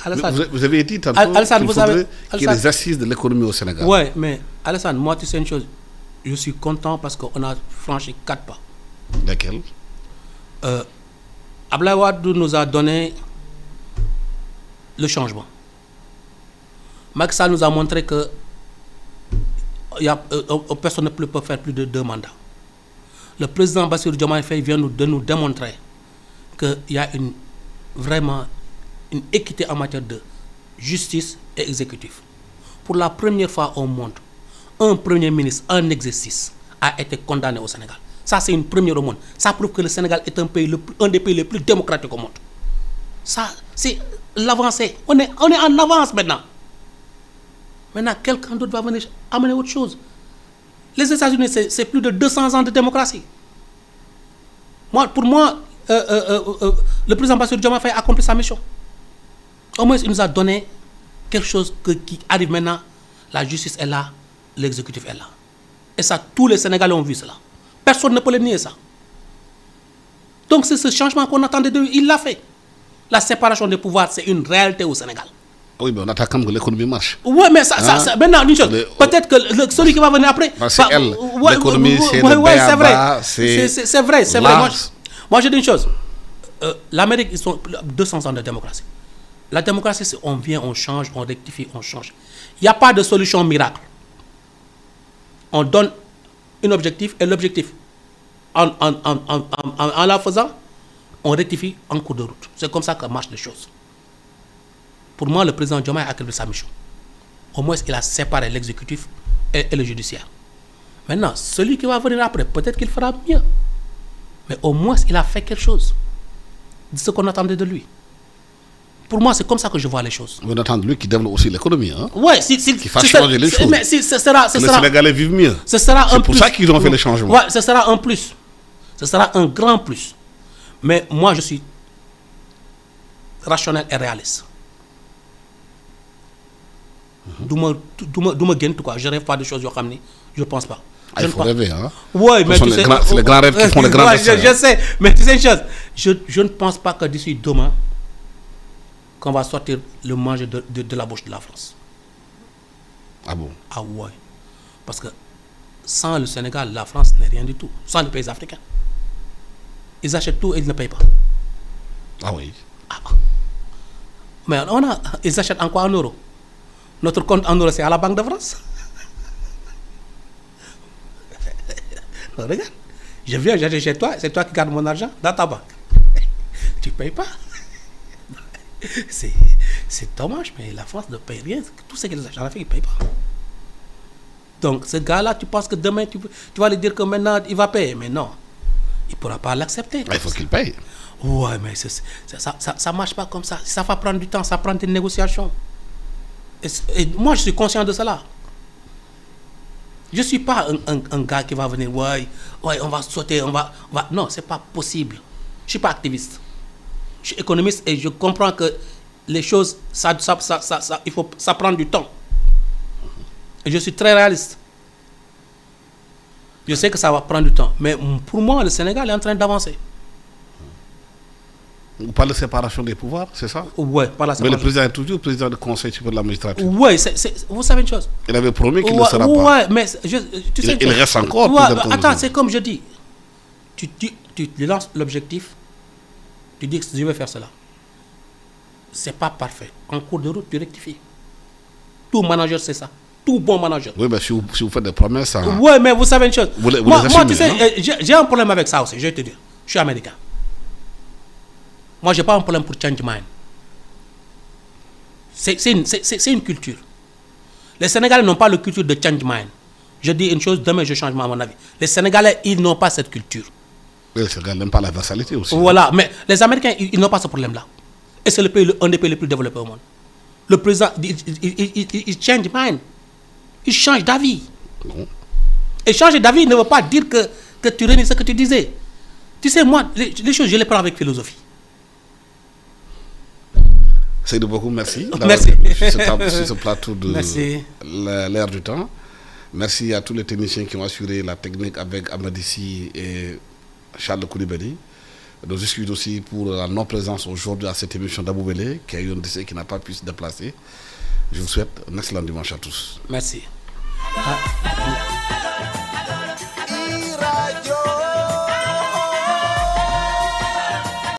Alassane, vous avez dit tantôt qu'il faudrait qu'il y ait des assises de l'économie au Sénégal. Oui, mais Alassane, moi, tu sais une chose. Je suis content parce qu'on a franchi 4 pas. Lesquels? Abdoulaye Wade nous a donné le changement. Macky Sall nous a montré que personne ne peut faire plus de 2 mandats. Le président Bassirou Diomaye Faye vient de nous démontrer qu'il y a vraiment une équité en matière de justice et exécutif. Pour la première fois au monde, un premier ministre en exercice a été condamné au Sénégal. Ça, c'est une première au monde. Ça prouve que le Sénégal est un des pays les plus démocratiques au monde. Ça, c'est l'avancée. On est en avance maintenant. Maintenant, quelqu'un d'autre va venir amener autre chose. Les États-Unis, c'est plus de 200 ans de démocratie. Pour moi, le président Bassirou Diomaye Faye a accompli sa mission. Au moins, il nous a donné quelque chose qui arrive maintenant. La justice est là, l'exécutif est là. Et ça, tous les Sénégalais ont vu cela. Personne ne peut le nier ça. Donc, c'est ce changement qu'on attendait de lui. Il l'a fait. La séparation des pouvoirs, c'est une réalité au Sénégal. Oui, mais on attend comme que l'économie marche. Oui, mais ça maintenant, une chose. Peut-être que celui qui va venir après. C'est elle. L'économie, c'est le vrai. C'est vrai. Moi, je dis une chose. L'Amérique, ils sont 200 ans de démocratie. La démocratie, c'est on vient, on change, on rectifie, on change. Il n'y a pas de solution miracle. On donne un objectif et l'objectif, en la faisant, on rectifie en cours de route. C'est comme ça que marchent les choses. Pour moi, le président Diomaye a accompli sa mission. Au moins, il a séparé l'exécutif et le judiciaire. Maintenant, celui qui va venir après, peut-être qu'il fera mieux. Mais au moins, il a fait quelque chose de ce qu'on attendait de lui. Pour moi, c'est comme ça que je vois les choses. On attend de lui qui développe aussi l'économie. Hein? Oui, qui fasse changer les choses. Mais les Sénégalais vivent mieux. C'est pour ça qu'ils ont fait les changements. Ouais, ce sera un plus. Ce sera un grand plus. Mais moi, je suis rationnel et réaliste. Je rêve pas de choses, je pense pas. Il faut rêver, hein. Oui, mais c'est les grands rêves qui font les grands destins. Je sais, mais tu sais une chose, je ne pense pas que d'ici demain, qu'on va sortir le manger de la bouche de la France. Ah bon? Ah ouais. Parce que sans le Sénégal, la France n'est rien du tout. Sans les pays africains. Ils achètent tout et ils ne payent pas. Ah oui. Ah. Mais ils achètent en quoi? En euros. Notre compte en euros, c'est à la Banque de France. Non, regarde. Je viens, j'achète chez toi, c'est toi qui gardes mon argent dans ta banque. Tu ne payes pas. C'est dommage, mais la France ne paye rien. Tout ce qu'ils achètent en Afrique, ils ne payent pas. Donc, ce gars-là, tu penses que demain, tu vas lui dire que maintenant, il va payer. Mais non, il ne pourra pas l'accepter. Il faut qu'il paye. Ouais, mais ça ne marche pas comme ça. Ça va prendre du temps, ça prend des négociations. Et moi, je suis conscient de cela. Je ne suis pas un gars qui va venir, ouais, on va sauter, on va... Non, ce n'est pas possible. Je ne suis pas activiste. Je suis économiste et je comprends que les choses, ça prend du temps. Et je suis très réaliste. Je sais que ça va prendre du temps. Mais pour moi, le Sénégal est en train d'avancer. Vous parlez de séparation des pouvoirs, c'est ça? Oui, par la séparation. Mais le président est toujours président du Conseil supérieur de la magistrature. Oui, vous savez une chose. Il avait promis qu'il ne sera pas. Oui, mais tu sais il reste encore. Attends, c'est comme je dis. Tu lances l'objectif, tu dis que je vais faire cela. Ce n'est pas parfait. En cours de route, tu rectifies. Tout manager, c'est ça. Tout bon manager. Oui, mais si vous faites des promesses... Oui, mais vous savez une chose. Moi, tu sais, j'ai un problème avec ça aussi, je vais te dire. Je suis américain. Moi, je n'ai pas un problème pour change mind. C'est une culture. Les Sénégalais n'ont pas la culture de change mind. Je dis une chose, demain je change à mon avis. Les Sénégalais, ils n'ont pas cette culture. Les Sénégalais n'aiment pas la vassalité aussi. Voilà, mais les Américains, ils n'ont pas ce problème-là. Et c'est un des pays les plus développés au monde. Le président, il change mind. Il change d'avis. Et changer d'avis ne veut pas dire que tu renies ce que tu disais. Tu sais, moi, les choses, je les prends avec philosophie. Seydou Bokoum, merci. Merci. Sur ce plateau de l'air du temps. Merci à tous les techniciens qui ont assuré la technique avec Amadissi et Charles Koulibaly. Nos excuses aussi pour la non-présence aujourd'hui à cette émission d'Aboubélé, qui a eu un décès qui n'a pas pu se déplacer. Je vous souhaite un excellent dimanche à tous. Merci.